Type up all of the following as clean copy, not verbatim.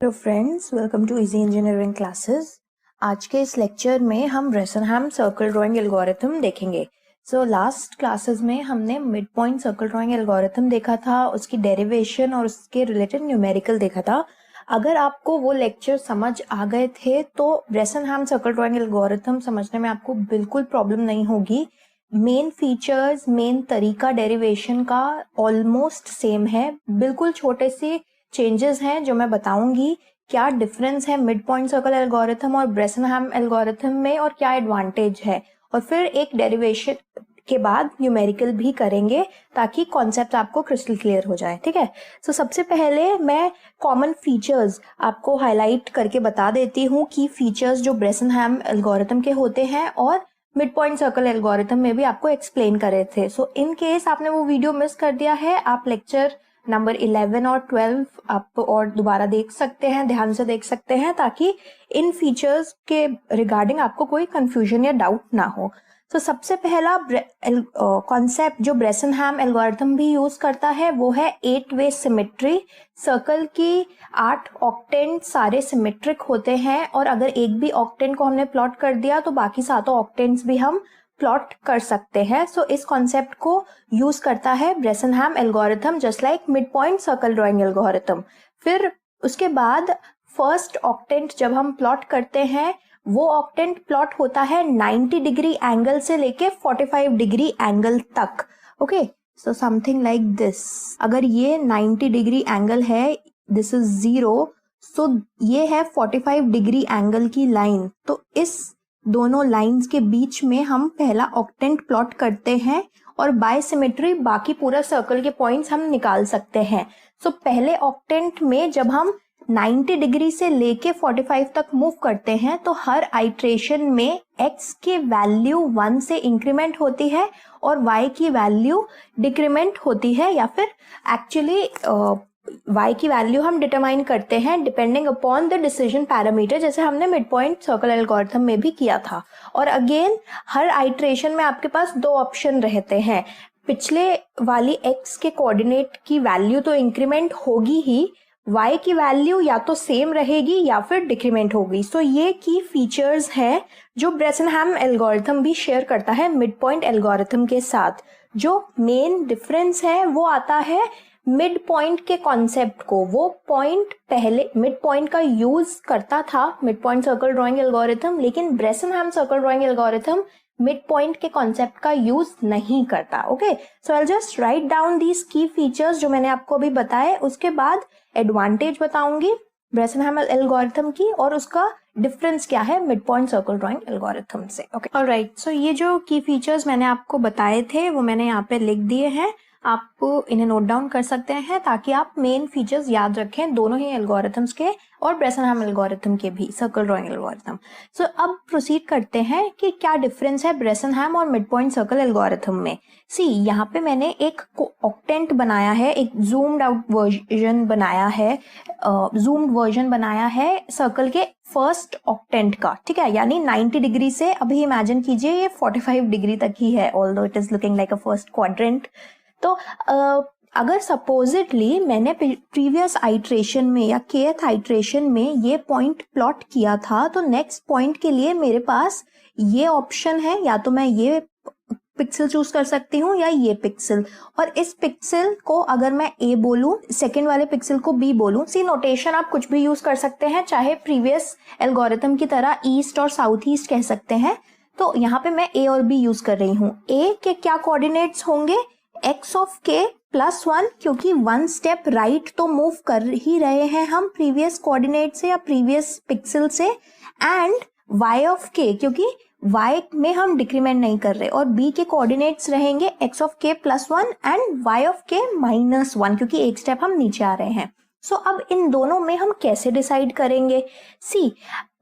Hello friends, welcome to easy engineering classes. आज के इस लेक्चर में हम ब्रेसनहैम सर्कल ड्राइंग एल्गोरिथम देखेंगे। लास्ट क्लासेस में हमने mid point circle drawing algorithm देखा था, उसकी डेरिवेशन और उसके रिलेटेड न्यूमेरिकल देखा था। अगर आपको वो लेक्चर समझ आ गए थे तो ब्रेसनहैम सर्कल ड्राइंग एल्गोरिथम समझने में आपको बिल्कुल प्रॉब्लम नहीं होगी। मेन फीचर्स, मेन तरीका डेरिवेशन का ऑलमोस्ट सेम है, बिल्कुल छोटे से चेंजेस हैं जो मैं बताऊंगी। क्या डिफरेंस है मिड पॉइंट सर्कल एल्गोरिथम और ब्रेसनहैम एल्गोरिथम में और क्या एडवांटेज है, और फिर एक डेरिवेशन के बाद न्यूमेरिकल भी करेंगे ताकि कॉन्सेप्ट आपको क्रिस्टल क्लियर हो जाए। ठीक है, सबसे पहले मैं कॉमन फीचर्स आपको हाईलाइट करके बता देती हूँ कि फीचर्स जो ब्रेसनहैम एल्गोरिथम के होते हैं और मिड पॉइंट सर्कल एल्गोरिथम में भी आपको एक्सप्लेन करे थे। इन केस आपने वो वीडियो मिस कर दिया है, आप लेक्चर नंबर 11 और 12 आप और दोबारा देख सकते हैं, ध्यान से देख सकते हैं, ताकि इन फीचर्स के रिगार्डिंग आपको कोई कंफ्यूजन या डाउट ना हो। सबसे पहला कॉन्सेप्ट जो ब्रेसनहैम एल्गोरिथम भी यूज करता है वो है 8 वे सिमेट्री। सर्कल की 8 ऑक्टेंट सारे सिमेट्रिक होते हैं और अगर एक भी ऑक्टेंट को हमने प्लॉट कर दिया तो बाकी सातों ऑक्टेंट्स भी हम प्लॉट कर सकते हैं। इस कॉन्सेप्ट को यूज करता है Bresenham algorithm, just like mid point circle drawing algorithm. फिर उसके बाद फर्स्ट ऑक्टेंट जब हम प्लॉट करते हैं वो ऑक्टेंट प्लॉट होता है 90 डिग्री एंगल से लेके 45 डिग्री एंगल तक। Okay, something like this. अगर ये 90 डिग्री एंगल है, दिस इज 0, ये है 45 डिग्री एंगल की लाइन। तो इस दोनों लाइंस के बीच में हम पहला ऑक्टेंट प्लॉट करते हैं और बाय सिमेट्री बाकी पूरा सर्कल के पॉइंट्स हम निकाल सकते हैं। पहले ऑक्टेंट में जब हम 90 डिग्री से लेके 45 तक मूव करते हैं तो हर आइट्रेशन में x की वैल्यू 1 से इंक्रीमेंट होती है और y की वैल्यू डिक्रीमेंट होती है, या फिर एक्चुअली y की वैल्यू हम डिटरमाइन करते हैं depending upon the decision parameter, जैसे हमने मिड पॉइंट सर्कल एल्गोरिथम में भी किया था। और अगेन हर आइट्रेशन में आपके पास दो ऑप्शन रहते हैं। पिछले वाली x के कोऑर्डिनेट की वैल्यू तो इंक्रीमेंट होगी ही, y की वैल्यू या तो सेम रहेगी या फिर डिक्रीमेंट होगी। ये की फीचर्स हैं जो ब्रेसनहैम एल्गोरिथम भी शेयर करता है मिड पॉइंट एल्गोरिथम के साथ। जो मेन डिफरेंस है वो आता है मिड पॉइंट के कॉन्सेप्ट को। वो पॉइंट पहले मिड पॉइंट का यूज करता था mid point circle drawing algorithm, लेकिन Bresenham circle drawing algorithm mid point के कॉन्सेप्ट का यूज नहीं करता। Okay, so I just write down these key features जो मैंने आपको अभी बताए। उसके बाद एडवांटेज बताऊंगी ब्रेसनहैम एल्गोरिथम की और उसका डिफरेंस क्या है mid point circle drawing algorithm से। ओके, ऑलराइट, ये जो की फीचर्स मैंने आपको बताए थे वो मैंने यहाँ पे लिख दिए हैं। आप इन्हें नोट डाउन कर सकते हैं ताकि आप मेन फीचर्स याद रखें दोनों ही एल्गोरिथम्स के और ब्रेसनहैम एल्गोरिथम के भी, सर्कल ड्राइंग एल्गोरिथम। अब प्रोसीड करते हैं कि क्या डिफरेंस है ब्रेसनहैम और मिड पॉइंट सर्कल एल्गोरिथम में। यहाँ पे मैंने एक ऑक्टेंट बनाया है, एक जूम्ड आउट वर्जन बनाया है, जूम्ड वर्जन बनाया है सर्कल के फर्स्ट ऑक्टेंट का। ठीक है, यानी 90 डिग्री से अभी इमेजिन कीजिए ये 45 डिग्री तक ही है, although it is looking like a first quadrant. तो अगर सपोजिटली मैंने प्रीवियस आइट्रेशन में या kth आइट्रेशन में ये पॉइंट प्लॉट किया था तो नेक्स्ट पॉइंट के लिए मेरे पास ये ऑप्शन है, या तो मैं ये पिक्सल चूज कर सकती हूँ या ये पिक्सल, और इस पिक्सल को अगर मैं A बोलूं, सेकेंड वाले पिक्सल को B बोलूं। नोटेशन आप कुछ भी यूज कर सकते हैं, चाहे प्रीवियस एल्गोरिथम की तरह ईस्ट और साउथ ईस्ट कह सकते हैं। तो यहाँ पे मैं A और B यूज कर रही हूँ। A के क्या कोऑर्डिनेट्स होंगे, x ऑफ k +1, क्योंकि 1 स्टेप राइट तो मूव कर ही रहे हैं हम प्रीवियस कोऑर्डिनेट से या प्रीवियस पिक्सल से, एंड y ऑफ k, क्योंकि y में हम डिक्रीमेंट नहीं कर रहे, और b के कोऑर्डिनेट्स रहेंगे x of k +1 and y of k -1, क्योंकि एक स्टेप हम नीचे आ रहे हैं। अब इन दोनों में हम कैसे डिसाइड करेंगे।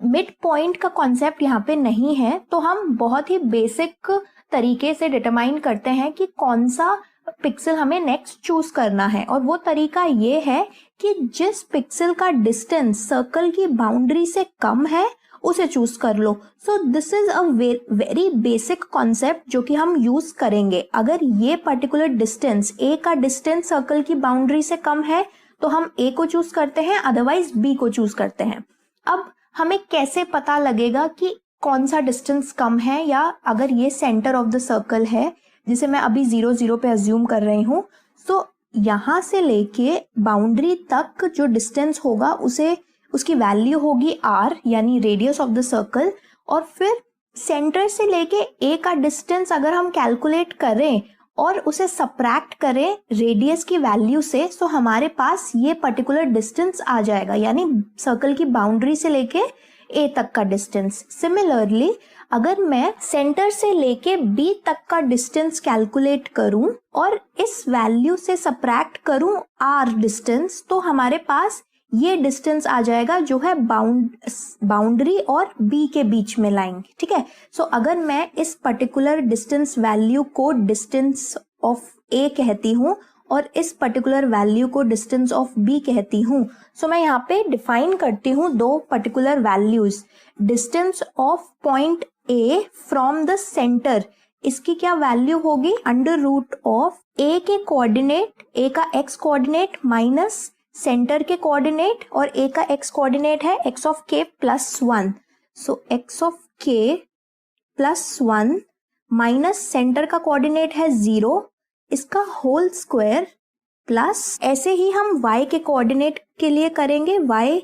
मिड पॉइंट का कॉन्सेप्ट यहाँ पे नहीं है, तो हम बहुत ही बेसिक तरीके से डिटरमाइन करते हैं कि कौन सा पिक्सल हमें नेक्स्ट चूज करना है, और वो तरीका ये है कि जिस पिक्सल का डिस्टेंस सर्कल की बाउंड्री से कम है उसे चूज कर लो। This is a very basic concept जो कि हम यूज करेंगे। अगर ये पर्टिकुलर डिस्टेंस, ए का डिस्टेंस सर्कल की बाउंड्री से कम है तो हम ए को चूज करते हैं, अदरवाइज बी को चूज करते हैं। अब हमें कैसे पता लगेगा कि कौन सा डिस्टेंस कम है, या अगर ये सेंटर ऑफ द सर्कल है जिसे मैं अभी 0 0 पे अज्यूम कर रही हूँ, तो यहाँ से लेके बाउंड्री तक जो डिस्टेंस होगा उसे उसकी वैल्यू होगी r, यानी रेडियस ऑफ द सर्कल। और फिर सेंटर से लेके a का डिस्टेंस अगर हम कैलकुलेट करें और उसे सब्ट्रैक्ट करें रेडियस की वैल्यू से, तो हमारे पास ये पर्टिकुलर डिस्टेंस आ जाएगा, यानी सर्कल की बाउंड्री से लेके a तक का डिस्टेंस। सिमिलरली अगर मैं सेंटर से लेके b तक का डिस्टेंस कैलकुलेट करूं और इस वैल्यू से सब्ट्रैक्ट करूं r डिस्टेंस, तो हमारे पास ये डिस्टेंस आ जाएगा जो है बाउंड्री और b के बीच में लाइन। ठीक है, सो अगर मैं इस पर्टिकुलर डिस्टेंस वैल्यू को डिस्टेंस ऑफ a कहती हूँ और इस पर्टिकुलर वैल्यू को डिस्टेंस ऑफ b कहती हूँ, सो मैं यहाँ पे डिफाइन करती हूँ दो particular values. Distance of point a from the centre, इसकी क्या वैल्यू होगी, अंडर रूट ऑफ a के कोऑर्डिनेट, a का x कोऑर्डिनेट माइनस सेंटर के कोऑर्डिनेट, और a का x कोऑर्डिनेट है x of k plus 1, so x of k plus 1 minus centre का कोऑर्डिनेट है 0, इसका होल स्क्वायर, प्लस ऐसे ही हम y के कोऑर्डिनेट के लिए करेंगे। y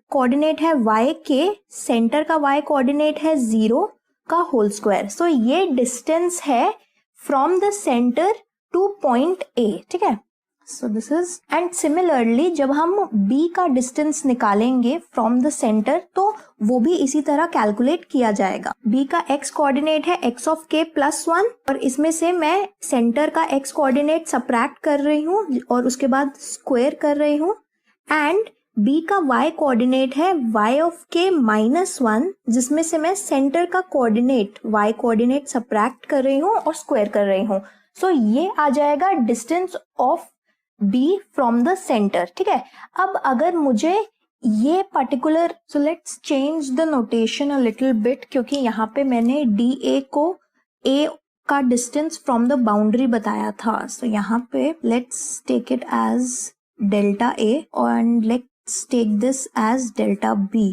कोऑर्डिनेट है yk, सेंटर का y कोऑर्डिनेट है 0 का होल स्क्वायर। सो ये डिस्टेंस है from the centre two point a। ठीक है, so this is, and similarly जब हम b का डिस्टेंस निकालेंगे फ्रॉम द सेंटर, तो वो भी इसी तरह कैलकुलेट किया जाएगा। b का x कोऑर्डिनेट है x ऑफ k प्लस 1, और इसमें से मैं सेंटर का x कोऑर्डिनेट सब्ट्रैक्ट कर रही हूँ और उसके बाद स्क्वायर कर रही हूँ, एंड b का y कोऑर्डिनेट है y ऑफ k माइनस 1, जिसमें से मैं सेंटर का कोऑर्डिनेट y कोऑर्डिनेट सब्ट्रैक्ट कर रही हूँ और स्क्वायर कर रही हूँ। सो ये आ जाएगा distance of b from the centre. ठीक है, अब अगर मुझे ये particular, so let's change the notation a little bit, क्योंकि यहाँ पे मैंने dA को a का डिस्टेंस फ्रॉम द बाउंड्री बताया था। सो यहाँ पे let's take it as delta a and let's take this as delta b।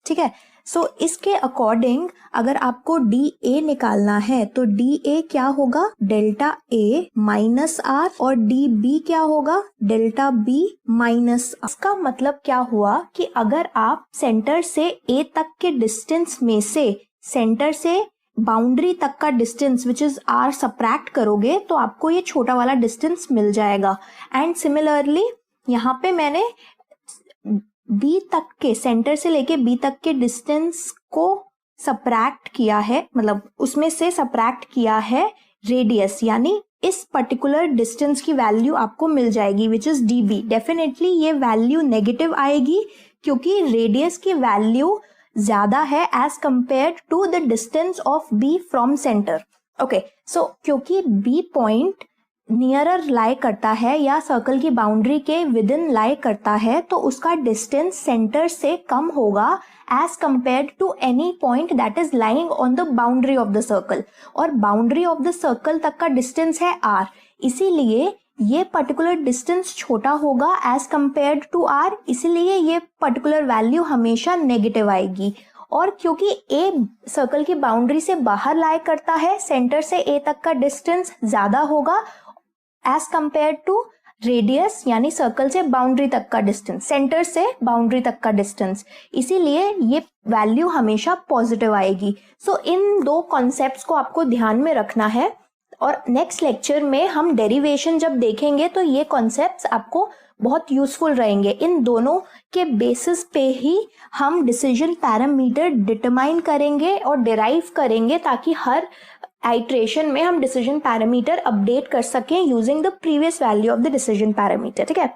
ठीक है, सो इसके अकॉर्डिंग अगर आपको dA निकालना है तो dA क्या होगा, डेल्टा a माइनस r, और dB क्या होगा, डेल्टा b माइनस r। इसका मतलब क्या हुआ कि अगर आप सेंटर से a तक के डिस्टेंस में से सेंटर से बाउंड्री तक का distance which is r subtract करोगे, तो आपको ये छोटा वाला डिस्टेंस मिल जाएगा। एंड सिमिलरली यहाँ पे मैंने b तक के, सेंटर से लेके b तक के डिस्टेंस को सब्ट्रैक्ट किया है, मतलब उसमें से सब्ट्रैक्ट किया है रेडियस, यानी इस पर्टिकुलर डिस्टेंस की वैल्यू आपको मिल जाएगी विच इज dB। डेफिनेटली ये वैल्यू नेगेटिव आएगी क्योंकि रेडियस की वैल्यू ज्यादा है as compare to the distance of b from centre. Okay, so क्योंकि b पॉइंट नियरर लाई करता है या सर्कल की बाउंड्री के विद इन लाई करता है, तो उसका डिस्टेंस सेंटर से कम होगा as compared to any point that is lying on the boundary of the circle, और बाउंड्री ऑफ द सर्कल तक का डिस्टेंस है r, इसीलिए ये पर्टिकुलर डिस्टेंस छोटा होगा एज कंपेयर्ड टू r, इसीलिए ये पर्टिकुलर वैल्यू हमेशा नेगेटिव आएगी। और क्योंकि a सर्कल की बाउंड्री से बाहर लाई करता है, सेंटर से a तक का डिस्टेंस ज्यादा होगा एज कंपेयर टू रेडियस, यानी सर्कल से बाउंड्री तक का डिस्टेंस, सेंटर से बाउंड्री तक का डिस्टेंस, इसीलिए ये वैल्यू हमेशा पॉजिटिव आएगी। सो इन दो कॉन्सेप्ट्स को आपको ध्यान में रखना है, और नेक्स्ट लेक्चर में हम डेरिवेशन जब देखेंगे तो ये कॉन्सेप्ट्स आपको बहुत यूजफुल रहेंगे। इन दोनों के बेसिस पे ही हम डिसीजन पैरामीटर डिटरमाइन करेंगे और डिराइव करेंगे, ताकि हर आइट्रेशन में हम डिसीजन पैरामीटर अपडेट कर सकें using the previous value of the decision parameter. ठीक है,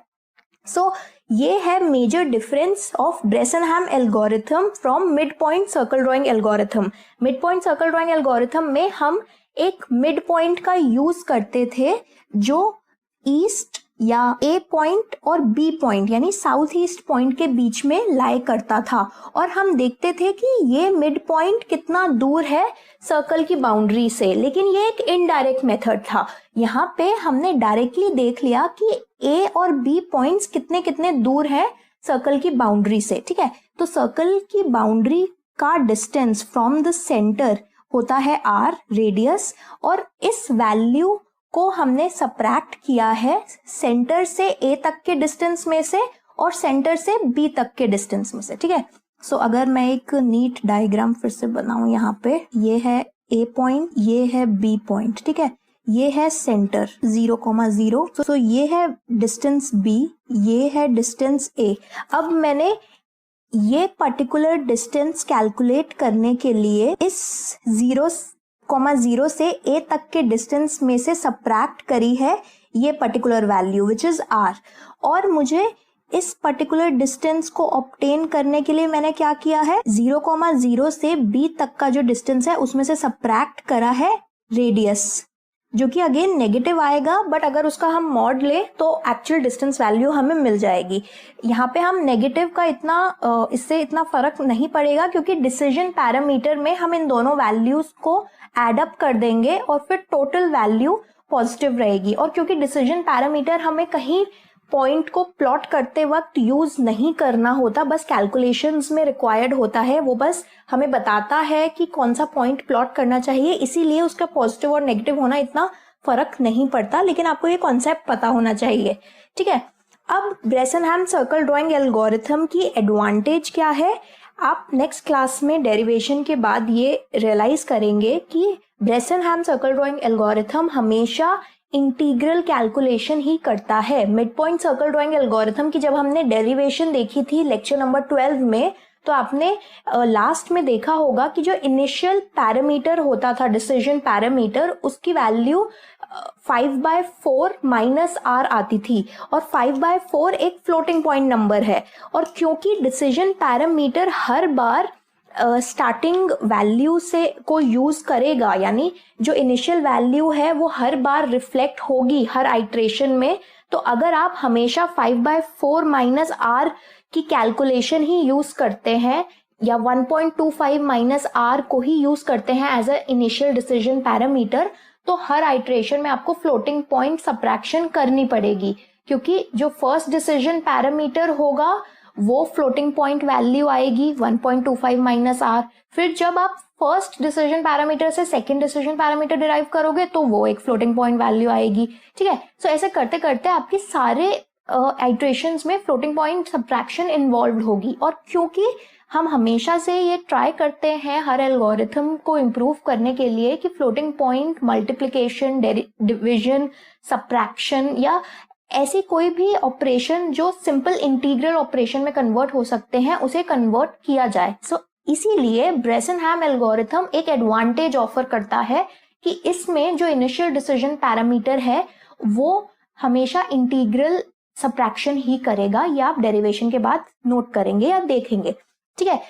सो ये है major difference of Bresenham algorithm from mid point circle drawing algorithm. Mid point circle drawing algorithm में हम एक मिड पॉइंट का यूज करते थे जो ईस्ट या ए पॉइंट और बी पॉइंट यानी साउथ ईस्ट पॉइंट के बीच में लाई करता था, और हम देखते थे कि ये मिड पॉइंट कितना दूर है सर्कल की बाउंड्री से, लेकिन ये एक इनडायरेक्ट मेथड था। यहाँ पे हमने डायरेक्टली देख लिया कि ए और बी पॉइंट्स कितने कितने दूर है सर्कल की बाउंड्री से, ठीक है। तो सर्कल की बाउंड्री का डिस्टेंस फ्रॉम द सेंटर होता है आर रेडियस, और इस वैल्यू को हमने सब्ट्रैक्ट किया है सेंटर से ए तक के डिस्टेंस में से और सेंटर से बी तक के डिस्टेंस में से, ठीक है। सो अगर मैं एक नीट डायग्राम फिर से बनाऊं, यहाँ पे ये है ए पॉइंट, ये है बी पॉइंट, ठीक है। ये है सेंटर 0,0, सो ये है डिस्टेंस बी, ये है डिस्टेंस ए। अब मैंने ये पर्टिकुलर डिस्टेंस कैलकुलेट करने के लिए इस 0,0 से ए तक के डिस्टेंस में से सब्ट्रैक्ट करी है ये particular value which is R, और मुझे इस पर्टिकुलर डिस्टेंस को ऑब्टेन करने के लिए मैंने क्या किया है, 0,0 से बी तक का जो डिस्टेंस है उसमें से सब्ट्रैक्ट करा है रेडियस, जो कि अगेन नेगेटिव आएगा, बट अगर उसका हम मॉड ले तो एक्चुअल डिस्टेंस वैल्यू हमें मिल जाएगी। यहाँ पे हम नेगेटिव का इससे इतना फर्क नहीं पड़ेगा, क्योंकि डिसीजन पैरामीटर में हम इन दोनों वैल्यूज को एड अप कर देंगे और फिर टोटल वैल्यू पॉजिटिव रहेगी। और क्योंकि डिसीजन पैरामीटर हमें कहीं पॉइंट को प्लॉट करते वक्त यूज नहीं करना होता, बस कैलकुलेशंस में रिक्वायर्ड होता है, वो बस हमें बताता है कि कौन सा पॉइंट प्लॉट करना चाहिए, इसीलिए उसका पॉजिटिव और नेगेटिव होना इतना फर्क नहीं पड़ता, लेकिन आपको ये कॉन्सेप्ट पता होना चाहिए, ठीक है। अब ब्रेसनहैम सर्कल ड्राइंग एल्गोरिथम की एडवांटेज क्या है, आप नेक्स्ट क्लास में डेरिवेशन के बाद ये रियलाइज करेंगे कि ब्रेसनहैम सर्कल ड्राइंग एल्गोरिथम हमेशा इंटीग्रल कैलकुलेशन ही करता है। Mid point circle drawing algorithm की जब हमने डेरिवेशन देखी थी लेक्चर नंबर 12 में, तो आपने लास्ट में देखा होगा कि जो इनिशियल पैरामीटर होता था डिसीजन पैरामीटर, उसकी वैल्यू 5/4 माइनस आर आती थी, और 5/4 एक फ्लोटिंग पॉइंट नंबर है, और क्योंकि डिसीजन पैरामीटर हर बार स्टार्टिंग वैल्यू से को यूज करेगा, यानी जो इनिशियल वैल्यू है वो हर बार रिफ्लेक्ट होगी हर आइट्रेशन में, तो अगर आप हमेशा 5/4 माइनस आर की कैलकुलेशन ही यूज करते हैं या 1.25 माइनस आर को ही यूज करते हैं as a initial decision parameter, तो हर आइट्रेशन में आपको फ्लोटिंग पॉइंट सब्ट्रैक्शन करनी पड़ेगी, क्योंकि जो फर्स्ट डिसीजन पैरामीटर होगा वो फ्लोटिंग पॉइंट वैल्यू आएगी 1.25 माइनस आर। फिर जब आप फर्स्ट डिसीजन पैरामीटर से सेकंड डिसीजन पैरामीटर डिराइव करोगे तो वो एक फ्लोटिंग पॉइंट वैल्यू आएगी, ठीक है। सो ऐसे करते करते आपके सारे आइट्रेशंस में फ्लोटिंग पॉइंट सब्ट्रैक्शन इन्वॉल्व होगी। और क्योंकि हम हमेशा से ये ट्राई करते हैं हर एल्गोरिथम को इम्प्रूव करने के लिए कि floating point multiplication, division, subtraction या ऐसी कोई भी ऑपरेशन जो सिंपल इंटीग्रल ऑपरेशन में कन्वर्ट हो सकते हैं उसे कन्वर्ट किया जाए। सो इसीलिए ब्रेसनहैम एल्गोरिथम एक एडवांटेज ऑफर करता है कि इसमें जो इनिशियल डिसीजन पैरामीटर है वो हमेशा इंटीग्रल सब्ट्रैक्शन ही करेगा, या आप डेरिवेशन के बाद नोट करेंगे या देखेंगे, ठीक है।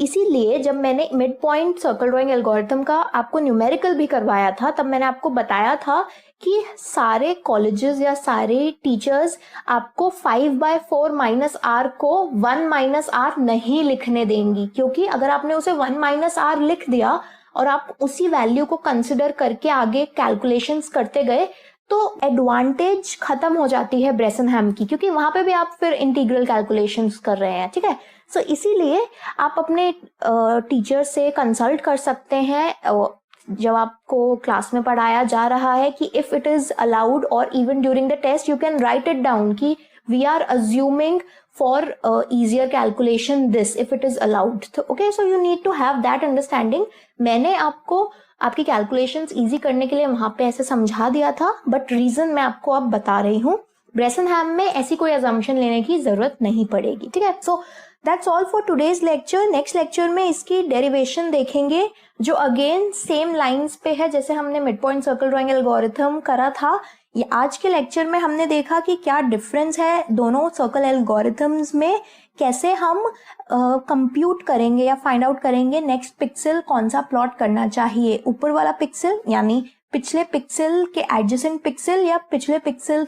इसीलिए जब मैंने mid point circle drawing algorithm का आपको न्यूमेरिकल भी करवाया था, तब मैंने आपको बताया था कि सारे कॉलेजेस या सारे टीचर्स आपको 5/4 माइनस आर को 1 माइनस आर नहीं लिखने देंगी, क्योंकि अगर आपने उसे 1 माइनस आर लिख दिया और आप उसी वैल्यू को कंसिडर करके आगे कैलकुलेशंस करते गए तो एडवांटेज खत्म हो जाती है ब्रेसनहैम की, क्योंकि वहां पे भी आप फिर इंटीग्रल कैलकुलेशंस कर रहे हैं, ठीक है। सो इसीलिए आप अपने टीचर से कंसल्ट कर सकते हैं जब आपको क्लास में पढ़ाया जा रहा है कि इफ इट इज अलाउड, और even during the test you can write it down कि we are assuming for easier calculation this if it is allowed. Okay, so you need to have that understanding. मैंने आपको आपकी calculations easy करने के लिए वहां पे ऐसे समझा दिया था, बट रीजन मैं आपको अब बता रही हूँ। ब्रेसनहैम में ऐसी कोई अजम्पशन लेने की जरूरत नहीं पड़ेगी, ठीक है। So that's all for today's lecture. Next lecture में इसकी डेरिवेशन देखेंगे, जो अगेन सेम लाइंस पे है जैसे हमने mid point circle drawing algorithm करा था। ये आज के लेक्चर में हमने देखा कि क्या डिफरेंस है दोनों सर्कल एल्गोरिथम्स में, कैसे हम कंप्यूट करेंगे या फाइंड आउट करेंगे नेक्स्ट पिक्सल कौन सा प्लॉट करना चाहिए, ऊपर वाला पिक्सल यानी पिछले पिक्सल के एडजेसेंट पिक्सल या पिछले पिक्सल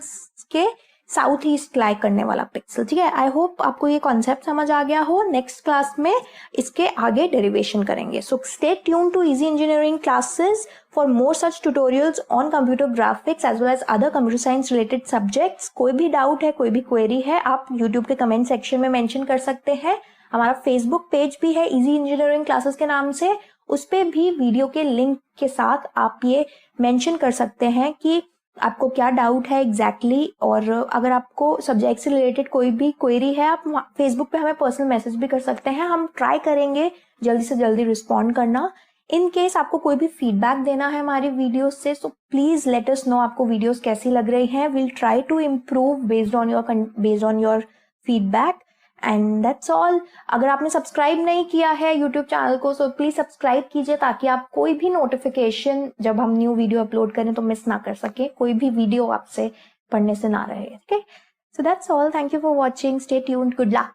के साउथ ईस्ट लाई करने वाला पिक्सल, ठीक है। आई होप आपको ये कॉन्सेप्ट समझ आ गया हो। नेक्स्ट क्लास में इसके आगे डेरिवेशन करेंगे। So stay tuned to easy engineering classes for more such tutorials on computer graphics as well as other computer science related subjects. कोई भी डाउट है, कोई भी क्वेरी है, आप यूट्यूब के कमेंट सेक्शन में मेंशन कर सकते हैं। हमारा फेसबुक पेज भी है इजी इंजीनियरिंग क्लासेस के नाम से, उस पे भी वीडियो के लिंक के साथ आप ये मेंशन कर सकते हैं कि आपको क्या डाउट है एग्जैक्टली और अगर आपको सब्जेक्ट से रिलेटेड कोई भी क्वेरी है, आप फेसबुक पे हमें पर्सनल मैसेज भी कर सकते हैं। हम ट्राई करेंगे जल्दी से जल्दी रिस्पॉन्ड करना। इन केस आपको कोई भी फीडबैक देना है हमारी वीडियोस से, so please let us know आपको वीडियोस कैसी लग रही हैं। Will try to improve based on your feedback and that's all. अगर आपने सब्सक्राइब नहीं किया है यूट्यूब चैनल को, सो प्लीज सब्सक्राइब कीजिए ताकि आप कोई भी नोटिफिकेशन जब हम न्यू वीडियो अपलोड करें तो मिस ना कर सके, कोई भी वीडियो आपसे पढ़ने से ना रहे, ठीक है। So that's all, thank you for watching, stay tuned, good luck.